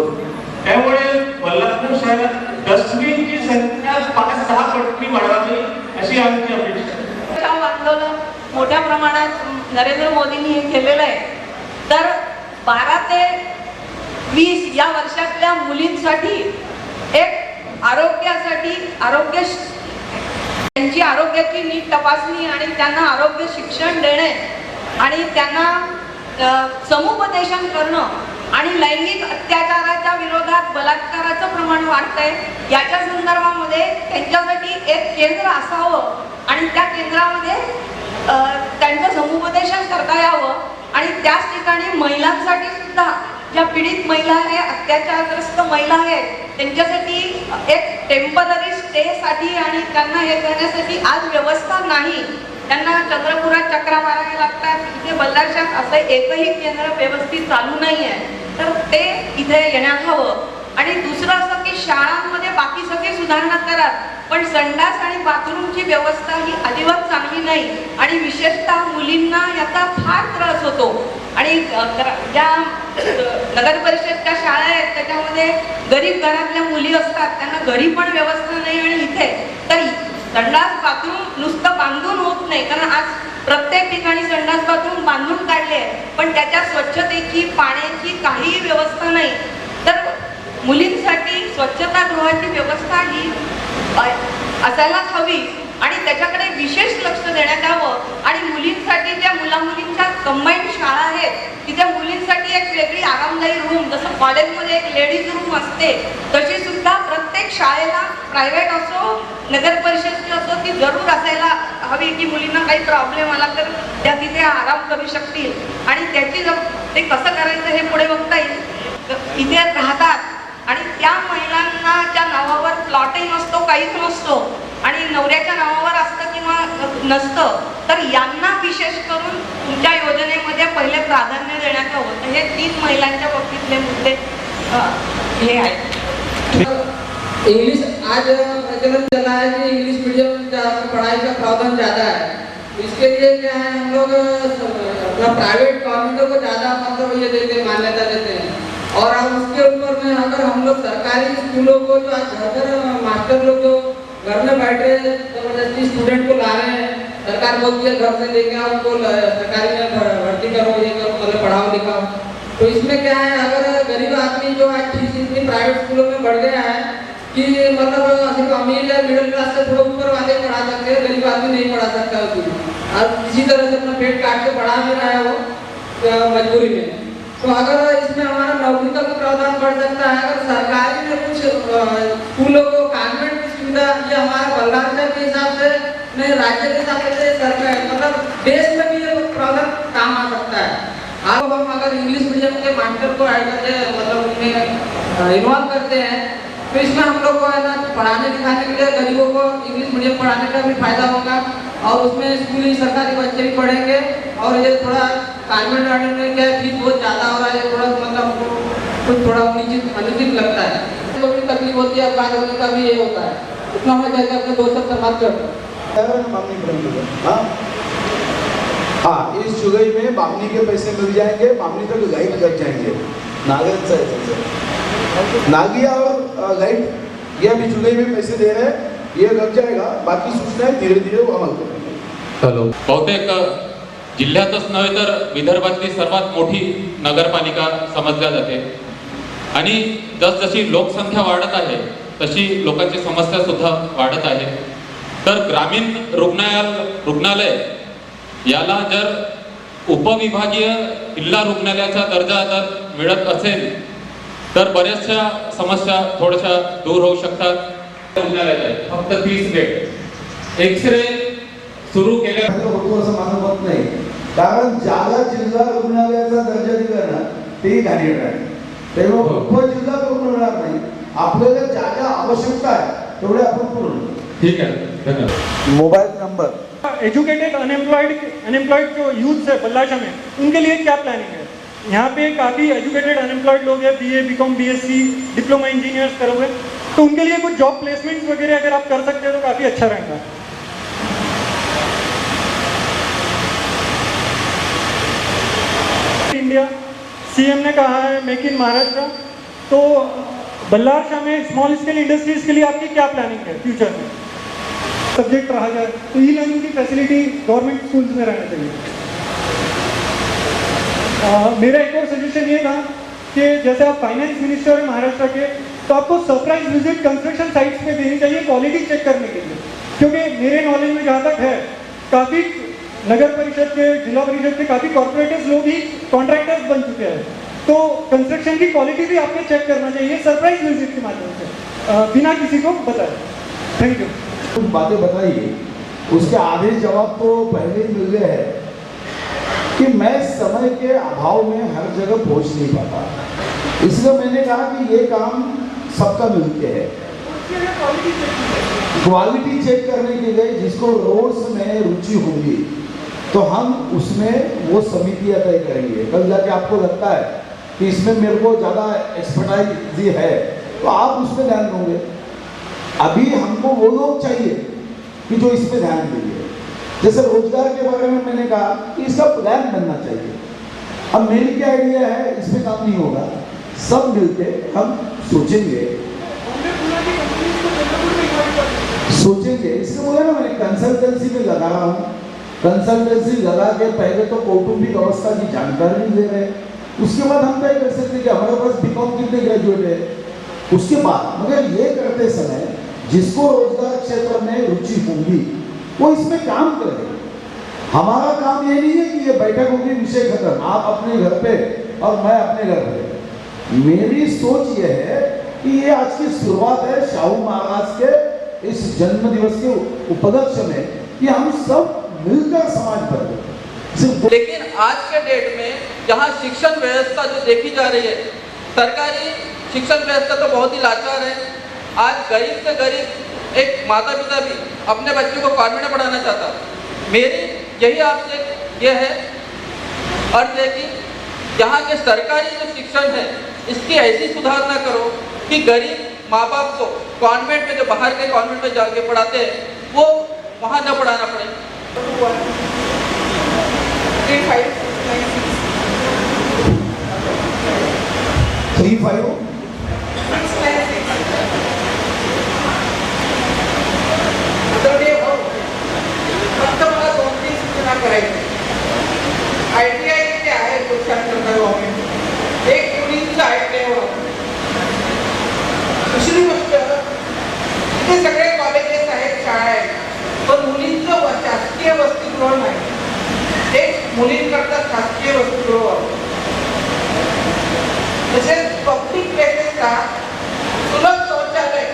त्यामुळे बल्लारपूर शहरात डस्टबिनची संख्या 5-6 पटी वाढवावी अशी आमची अपेक्षा आहे। आंदोलन मोठ्या प्रमाणात नरेंद्र मोदींनी हे केलेलं आहे, तर 12 ते 20 या वर्षातल्या मुलींसाठी एक आरोग्यासाठी त्यांची आरोग्याची नीट तपासणी आणि त्यांना आरोग्य शिक्षण देणे आणि त्यांना समुपदेशन करणं आणि लैंगिक अत्याचाराच्या विरोधात बलात्काराचं प्रमाण वाढतंय, याच्या संदर्भामध्ये त्यांच्यासाठी एक केंद्र असावं आणि त्या केंद्रामध्ये त्यांचं समुपदेशन करता यावं आणि त्याच ठिकाणी महिलांसाठी सुद्धा ज्या पीडित महिला आहेत, अत्याचारग्रस्त महिला आहेत, त्यांच्यासाठी एक टेम्पररी स्टेसाठी आणि त्यांना हे करण्यासाठी आज व्यवस्था नाही। त्यांना चंद्रपुरात चक्रा माराव्या लागतात, इथे बल्लारशात असं एकही केंद्र व्यवस्थित चालू नाही आहे, तर ते इथे येण्यात हवं। आणि दुसरं असं की शाळांमध्ये बाकी सगळी सुधारणा करा, पण संडास आणि बाथरूमची व्यवस्था ही अजिबात चांगली नाही आणि विशेषतः मुलींना याचा फार त्रास होतो। आणि ज्या नगर परिषदच्या शाळा आहेत त्याच्यामध्ये गरीब घरातल्या मुली असतात, त्यांना घरी पण व्यवस्था नाही आणि इथे तर संडास बाथरूम नुसतं बांधून होत नाही, कारण आज प्रत्येक ठिकाणी संडास बाथरूम बांधून काढले आहे, पण त्याच्या स्वच्छतेची, पाण्याची काहीही व्यवस्था नाही। तर मुलींसाठी स्वच्छतागृहाची व्यवस्था ही असायलाच हवी आणि त्याच्याकडे विशेष लक्ष देण्यात यावं। आणि मुलींसाठी ज्या मुलींच्या कंबाईंड शाळा आहेत तिथे मुलींसाठी एक वेगळी आरामदायी रूम, जसं कॉलेजमध्ये एक लेडीज रूम असते तशी सुद्धा प्रत्येक शाळेला, प्रायव्हेट असो नगर परिषदची असो, ती जरूर असायला हवी की मुलींना काही प्रॉब्लेम आला तर त्या तिथे आराम करू शकतील आणि त्याची ते कसं करायचं हे पुढे बघता येईल। इथे राहतात आणि त्या महिलांच्या नावावर प्लॉटही नसतो, काहीच नसतो आणि नवऱ्याच्या नावावर असतं किंवा नसतं, तर यांना विशेष करून तुमच्या योजनेमध्ये पहिले प्राधान्य देण्यात यावं. तर हे 3 महिलांच्या बाबतीतले मुद्दे हे आहेत. इंग्लिश आज प्रचलन चला है कि इंग्लिश मीडियम पढ़ाई का प्रावधान ज़्यादा है. इसके लिए क्या है, हम लोग अपना प्राइवेट कॉन्वेंटों को ज़्यादा मतलब ये देते हैं, मान्यता देते हैं. और अब उसके ऊपर में अगर हम लोग सरकारी स्कूलों को जो आज घर मास्टर लोग जो घर में बैठे जबरदस्ती स्टूडेंट को ला रहे हैं, सरकार बोलती है घर से लेके आओ उनको सरकारी में भर्ती करो, ये करो, मतलब पढ़ाओ लिखाओ. तो इसमें क्या है, अगर गरीब आदमी जो आज फीस इतनी प्राइवेट स्कूलों में बढ़ गया है कि मतलब सिर्फ अमीर या मिडिल क्लास से थोड़ा ऊपर वाले पढ़ा सकते हैं, गरीब आदमी नहीं पढ़ा सकता उसको. और किसी तरह से अपना पेट काट के पढ़ा भी रहा है वो मजबूरी में. तो अगर इसमें हमारा नौकरी का भी प्रावधान बढ़ सकता है. अगर सरकारी में कुछ स्कूलों को कॉन्वेंट की सुविधा, ये हमारा बल्लारसा के हिसाब से नहीं, राज्य के हिसाब से सरकार मतलब देश में भी ये प्रावधान काम आ सकता है. अब हम अगर इंग्लिश मीडियम के मास्टर को ऐड करते हैं, मतलब उनमें इन्वॉल्व करते हैं, तो इसमें हम लोग को है ना पढ़ाने लिखाने के लिए गरीबों को इंग्लिश मीडियम पढ़ाने का भी फायदा होगा. और उसमें स्कूली सरकारी बच्चे भी पढ़ेंगे. और ये थोड़ा कॉन्वेंट वाले में क्या फीस बहुत ज़्यादा हो रहा है, थोड़ा मतलब कुछ थोड़ा अनुचित लगता है. तो भी तकलीफ होती है, बात होने का भी ये होता है. इतना मैं कहकर अपने दोस्तों से बात करता हूँ. हाँ, इस जुगई में बामनी के पैसे मिल जाएंगे, बामनी तक गाइड कर जाएंगे. नागिया और गाइड ये अभी जुगई में पैसे दे रहे हैं, ये लग जाएगा. बाकी सूचनाएं धीरे धीरे वो अमल करेंगे. हॅलो. बहुतेक जिल्ह्यातच नव्हे तर विदर्भातली सर्वात मोठी नगरपालिका समजल्या जाते. आणि जसजशी लोकसंख्या वाढत आहे तशी लोकांची समस्या सुद्धा वाढत आहे. तर ग्रामीण रुग्णालय याला जर उपविभागीय जिल्हा रुग्णालयाचा दर्जा जर मिळत असेल तर बऱ्याचशा समस्या थोड्याशा दूर होऊ शकतात. रुग्णालयात आहे फक्त 30 बेड. एक्सरे सुरू केल्या होतो असं माझं मत नाही. कारण ज्याला जिल्हा रुग्णालयाचा दर्जा दिला ना ते घाणेरड आहे. तेव्हा उपजिल्हा पूर्ण होणार नाही. आपल्याला ज्या ज्या आवश्यकता आहे तेवढे आपण पूर्ण. ठीक आहे, धन्यवाद. Mobile number. एजुकेटेड अनएम्प्लॉयड जो यूथ है बल्लाशा में, उनके लिए क्या प्लानिंग है? यहाँ पे काफ़ी एजुकेटेड अनएम्प्लॉयड लोग हैं, BA, BCom, BSc, diploma engineers करे हुए, तो उनके लिए कुछ जॉब प्लेसमेंट्स वगैरह अगर आप कर सकते हैं तो काफ़ी अच्छा रहेगा. इंडिया CM ने कहा है मेक इन महाराष्ट्र, तो बल्लारशाह में स्मॉल स्केल इंडस्ट्रीज के लिए आपकी क्या प्लानिंग है फ्यूचर में? सब्जेक्ट रहा जाए तो ई-लर्निंग की फैसिलिटी गवर्नमेंट स्कूल्स में रहना चाहिए. मेरा एक और सजेशन ये था कि जैसे आप फाइनेंस मिनिस्टर हैं महाराष्ट्र के, तो आपको सरप्राइज विजिट कंस्ट्रक्शन साइट्स पे देनी चाहिए क्वालिटी चेक करने के लिए. क्योंकि मेरे नॉलेज में जहाँ तक है, काफ़ी नगर परिषद के, जिला परिषद के काफ़ी कॉर्पोरेटर्स लोग ही कॉन्ट्रैक्टर्स बन चुके हैं. तो कंस्ट्रक्शन की क्वालिटी भी आपको चेक करना चाहिए सरप्राइज विजिट के माध्यम से, बिना किसी को बताए. Thank you. कुछ बातें बताइए, उसके आधे जवाब तो पहले ही मिल गए हैं कि मैं समय के अभाव में हर जगह पहुंच नहीं पाता. इसलिए मैंने कहा कि ये काम सबका मिलके है. क्वालिटी चेक करने के लिए जिसको रोड्स में रुचि होगी तो हम उसमें वो समितियां तय करेंगे. कल जाके आपको लगता है कि इसमें मेरे को ज़्यादा एक्सपर्टाइज है तो आप उसमें ध्यान दोगे. अभी हमको वो लोग चाहिए कि जो इसमें ध्यान देंगे. जैसे रोजगार के बारे में मैंने कहा कि इसका प्लान बनना चाहिए. अब मेरी क्या आइडिया है, इसमें काम नहीं होगा, सब मिलके हम सोचेंगे. इससे बोला ना मैंने कंसल्टेंसी में लगा रहा हूँ. कंसल्टेंसी लगा के पहले तो कौटुंबिक अवस्था की जानकारी ले रहे हैं, उसके बाद हम तय कर सकते हैं कि हमारे पास BCom कितने ग्रेजुएट है. उसके बाद मगर ये करते समय जिसको रोजगार क्षेत्र में रुचि होगी वो इसमें काम करे. हमारा काम ये नहीं है कि ये बैठक होगी विषय खत्म, आप अपने घर पे और मैं अपने घर पे. मेरी सोच ये है कि ये आज की शुरुआत है शाहू महाराज के इस जन्म दिवस के उपलक्ष्य में कि हम सब मिलकर समाज बदले. लेकिन आज के डेट में जहाँ शिक्षण व्यवस्था जो देखी जा रही है, सरकारी शिक्षण व्यवस्था तो बहुत ही लाचार है. आज गरीब से गरीब एक माता पिता भी अपने बच्चों को कॉन्वेंट में पढ़ाना चाहता. मेरी यही आपसे यह है अर्ज है कि यहाँ के सरकारी जो शिक्षण है इसकी ऐसी सुधारना करो कि गरीब माँ बाप को कॉन्वेंट में, जो बाहर के कॉन्वेंट में जाके पढ़ाते हैं, वो वहाँ न पढ़ाना पड़े। 35 फक्त मला 2-3 सूचना करायची. ITI इथे आहे गव्हर्नमेंट, एक मुलींचं ITI वर. दुसरी गोष्ट, इथे सगळे कॉलेजेस आहेत, शाळा आहेत, पण मुलींचं शासकीय वसतिगृह नाही. एक मुलींकरता शासकीय वसतिगृह आहे. तसेच पब्लिक प्लेसेसला सुलभ शौचालय,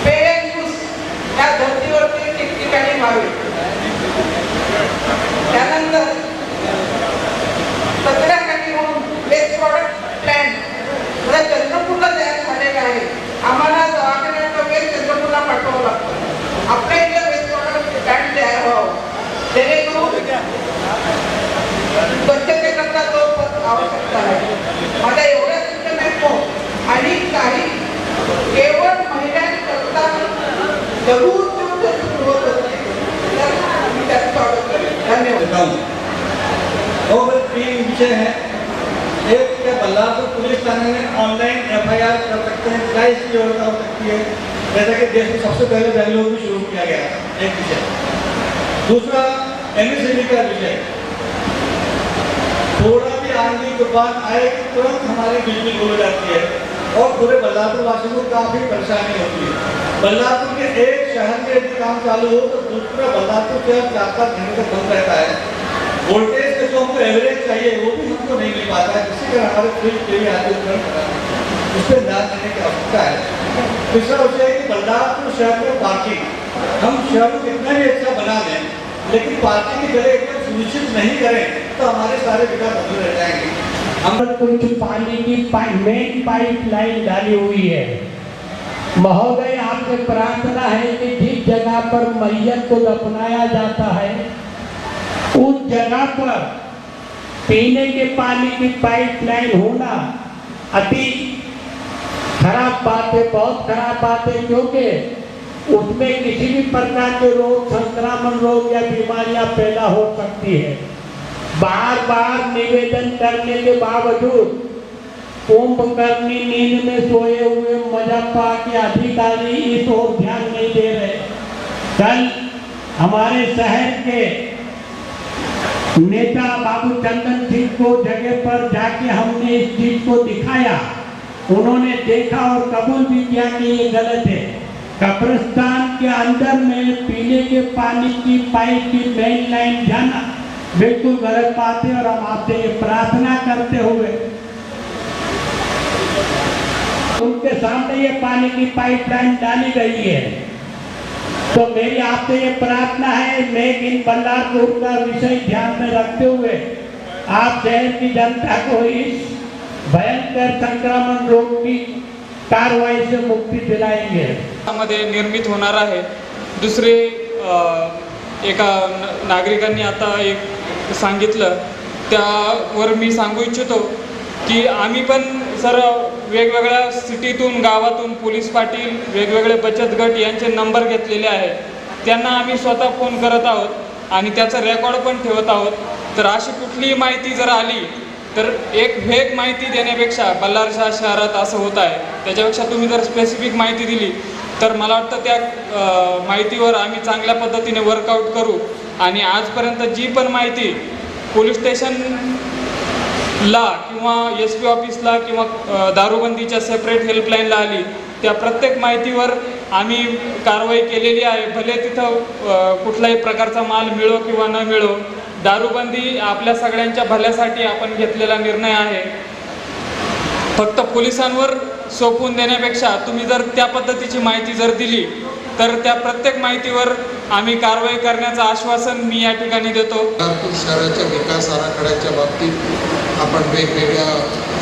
पेड अँड यूज या धर्तीवरती ठिकठिकाणी व्हावे. त्यानंतर कचऱ्यासाठी म्हणून वेस्ट प्रॉडक्ट प्लॅन्ट मला चंद्रपूरला तयार झालेला आहे. आम्हाला दवाखान्याचा वेस्ट चंद्रपूरला पाठवावं लागतं. आपल्या इथे वेस्ट प्रॉडक्ट प्लॅन्ट तयार व्हावं, जेणेकरून स्वच्छतेकरता तो आवश्यकता आहे. माझा एवढ्या सूचना आहेत आणि काही केवळ महिलांकरता लघु उद्योग सुरू होत असते, तर मी त्याचं स्वागत करेन. धन्यवाद. और 3 विषय हैं. एक, क्या बल्लारपुर पुलिस थाने में ऑनलाइन FIR कर सकते हैं, क्या इसकी व्यवस्था हो सकती है, जैसा कि देश में सबसे पहले बेंगलुरु में शुरू किया गया. एक विषय. दूसरा, MSME का विषय. थोड़ा भी आंधी तूफान आए तुरंत हमारी बिजली गुल हो जाती है और पूरे बल्लारपुर वासियों को काफी परेशानी होती है. बल्लारपुर के एक शहर में यदि काम चालू हो तो दूसरा बल्लारपुर शहर 4-5 घंटे तक बंद रहता है. वोल्टेज के जो हमको एवरेज चाहिए वो भी हमको नहीं मिल पाता है, जिससे कारण हमारे फ्रिज टीवी आदि उपकरण उस पर ध्यान देने की आवश्यकता है. तीसरा विषय है कि बल्लारपुर शहर में पार्किंग, हम शहर को कितना भी अच्छा बना दें, लेकिन पार्किंग की जगह एकदम सुनिश्चित नहीं करें तो हमारे सारे विकास अधूरे रह जाएंगे. हमने कुछ पानी की मेन पाइपलाइन डाली हुई है. महोदय, आपसे प्रार्थना है कि जिस जगह पर मैयत को दफनाया जाता है उस जगह पर पीने के पानी की पाइपलाइन होना अति खराब बात है, बहुत खराब बात है, क्योंकि उसमें किसी भी प्रकार के रोग, संक्रामक रोग या बीमारियां पैदा हो सकती है. बार बार निवेदन करने के बावजूद कुंभकर्णी नींद में सोए हुए मजप्पा के अधिकारी इस ओर ध्यान नहीं दे रहे. कल हमारे शहर के नेता बाबू चंदन सिंह को जगह पर जाके हमने इस चीज को दिखाया. उन्होंने देखा और कबूल भी किया कि ये गलत है. कब्रिस्तान के अंदर में पीने के पानी की पाइप की मेन लाइन जाना बिल्कुल गलत बात है और हम आपसे ये प्रार्थना करते हुए उनके सामने ये पानी की पाइपलाइन डाली गई है. तो मेरी आपसे ये प्रार्थना है, मेक इन बल्लारपुर का विषय ध्यान में रखते हुए आप शहर की जनता को इस भयंकर संक्रमण रोग की कार्रवाई से मुक्ति दिलाएंगे. मध्ये निर्मित होणार आहे. दुसरे एका नागरिकांनी आता एक सांगितलं, त्यावर मी सांगू इच्छितो की आम्ही पण सर वेगवेगळ्या सिटीतून, गावातून पोलीस पाटील, वेगवेगळे बचत गट यांचे नंबर घेतलेले आहेत. त्यांना आम्ही स्वतः फोन करत आहोत आणि त्याचं रेकॉर्ड पण ठेवत आहोत. तर अशी कुठलीही माहिती जर आली तर एक वेग माहिती देण्यापेक्षा बल्लारशा शहरात असं होत आहे, त्याच्यापेक्षा तुम्ही जर स्पेसिफिक माहिती दिली तर मला वाटतं त्या माहितीवर आम्ही चांगल्या पद्धतीने वर्कआउट करू. आणि आजपर्यंत जी पण माहिती पोलीस स्टेशनला किंवा SP ऑफिसला किंवा दारूबंदीच्या सेपरेट हेल्पलाईनला आली त्या प्रत्येक माहितीवर आम्ही कारवाई केलेली आहे. भले तिथं कुठल्याही प्रकारचा माल मिळो किंवा न मिळो, दारूबंदी आपल्या सगळ्यांच्या भल्यासाठी आपण घेतलेला निर्णय आहे. फक्त पोलिसांवर सोपवून देण्यापेक्षा तुम्ही जर त्या पद्धतीची माहिती जर दिली तर त्या प्रत्येक माहितीवर आम्ही कारवाई करण्याचं आश्वासन मी या ठिकाणी देतो. बल्लारपूर शहराच्या विकास आराखड्याच्या बाबतीत आपण वेगवेगळ्या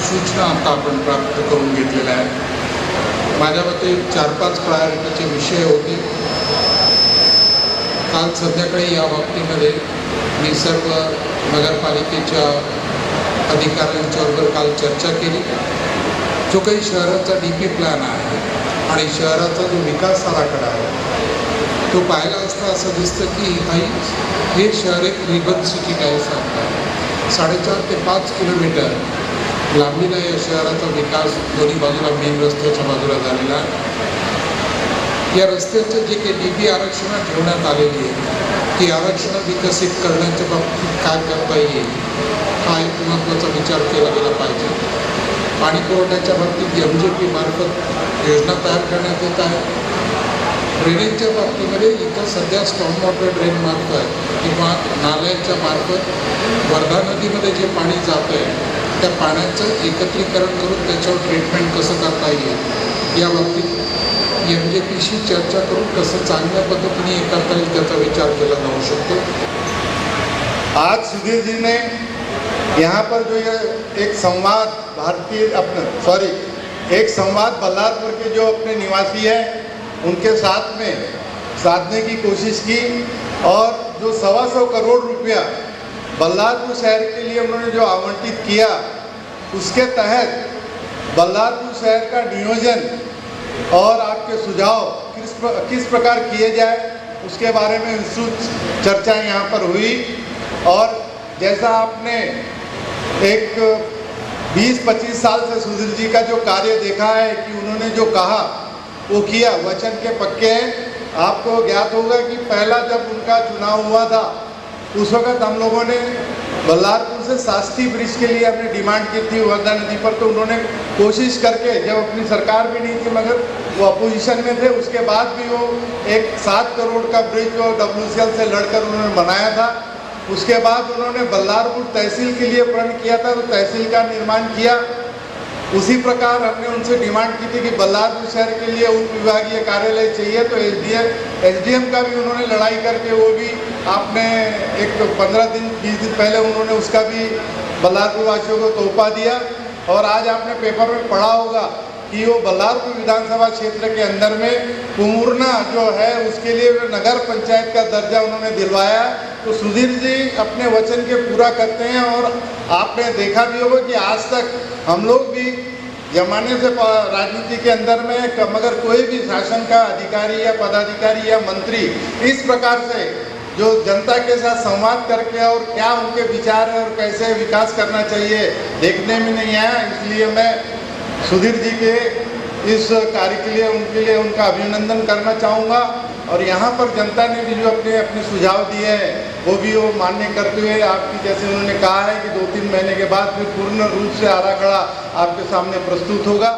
सूचना आता आपण प्राप्त करून घेतलेल्या आहेत. माझ्या मते 4-5 प्रायोरिटीचे विषय होते. काल संध्याकाळी या बाबतीमध्ये मी सर्व नगरपालिकेच्या अधिकाऱ्यांच्याबरोबर काल चर्चा केली. जो काही शहराचा DP प्लॅन आहे आणि शहराचा जो विकास आराखडा आहे तो पाहिला असता असं दिसतं की हे शहर एक रिबन सिटी काय सांगतात. 4.5 ते 5 किलोमीटर लांबीला या शहराचा विकास दोन्ही बाजूला मेन रस्त्याच्या बाजूला झालेला आहे. या रस्त्याचं जे काही DP आरक्षणात ठेवण्यात आलेली आहे ती आरक्षणं विकसित करण्याच्या बाबतीत काय करता येईल हा एक महत्त्वाचा विचार केला गेला पाहिजे. पाणी पुरवठ्याच्या बाबतीत MJP मार्फत योजना तयार करण्यात येत आहे. ड्रेनेजच्या बाबतीमध्ये इथं सध्या स्टॉर्म वॉटर ड्रेन मार्फत किंवा नाल्यांच्या मार्फत वर्धा नदीमध्ये जे पाणी जातं आहे त्या पाण्याचं एकत्रीकरण करून त्याच्यावर ट्रीटमेंट कसं करता येईल या बाबतीत MJPशी चर्चा करून कसं चांगल्या पद्धतीने हे करता येईल त्याचा विचार केला जाऊ शकतो. आज सुधीर जी ने यहाँ पर जो ये एक संवाद एक संवाद बल्लारपुर के जो अपने निवासी हैं उनके साथ में साधने की कोशिश की और जो 125 करोड़ रुपया बल्लारपुर शहर के लिए उन्होंने जो आवंटित किया उसके तहत बल्लारपुर शहर का नियोजन और आपके सुझाव किस प्रकार किए जाए उसके बारे में विस्तृत चर्चा यहाँ पर हुई. और जैसा आपने एक 20-25 साल से सुधीर जी का जो कार्य देखा है कि उन्होंने जो कहा वो किया, वचन के पक्के हैं. आपको ज्ञात होगा कि पहला जब उनका चुनाव हुआ था उस वक्त हम लोगों ने बल्लारपुर से शास्त्री ब्रिज के लिए हमने डिमांड की थी वर्धा नदी पर. तो उन्होंने कोशिश करके, जब अपनी सरकार भी नहीं थी मगर वो अपोजिशन में थे, उसके बाद भी वो एक 7 करोड़ का ब्रिज जो WCL से लड़कर उन्होंने बनाया था. उसके बाद उन्होंने बल्लारपुर तहसील के लिए प्रण किया था तो तहसील का निर्माण किया. उसी प्रकार हमने उनसे डिमांड की थी कि बल्लारपुर शहर के लिए उप विभागीय कार्यालय चाहिए. तो SDM का भी उन्होंने लड़ाई करके वो भी आपने एक 15-20 दिन पहले उन्होंने उसका भी बल्लारपुर वासियों को तोहफा दिया. और आज आपने पेपर में पढ़ा होगा कि वो बल्लारपुर विधानसभा क्षेत्र के अंदर में कुमुरना जो है उसके लिए नगर पंचायत का दर्जा उन्होंने दिलवाया. तो सुधीर जी अपने वचन के पूरा करते हैं. और आपने देखा भी होगा कि आज तक हम लोग भी जमाने से राजनीति के अंदर में मगर कोई भी शासन का अधिकारी या पदाधिकारी या मंत्री इस प्रकार से जो जनता के साथ संवाद करके और क्या उनके विचार है और कैसे विकास करना चाहिए देखने में नहीं आया. इसलिए मैं सुधीर जी के इस कार्य के लिए उनका अभिनंदन करना चाहूँगा. और यहाँ पर जनता ने भी जो अपने सुझाव दिए हैं वो भी वो मान्य करते हुए आपकी जैसे उन्होंने कहा है कि 2-3 महीने के बाद फिर पूर्ण रूप से आराखड़ा आपके सामने प्रस्तुत होगा.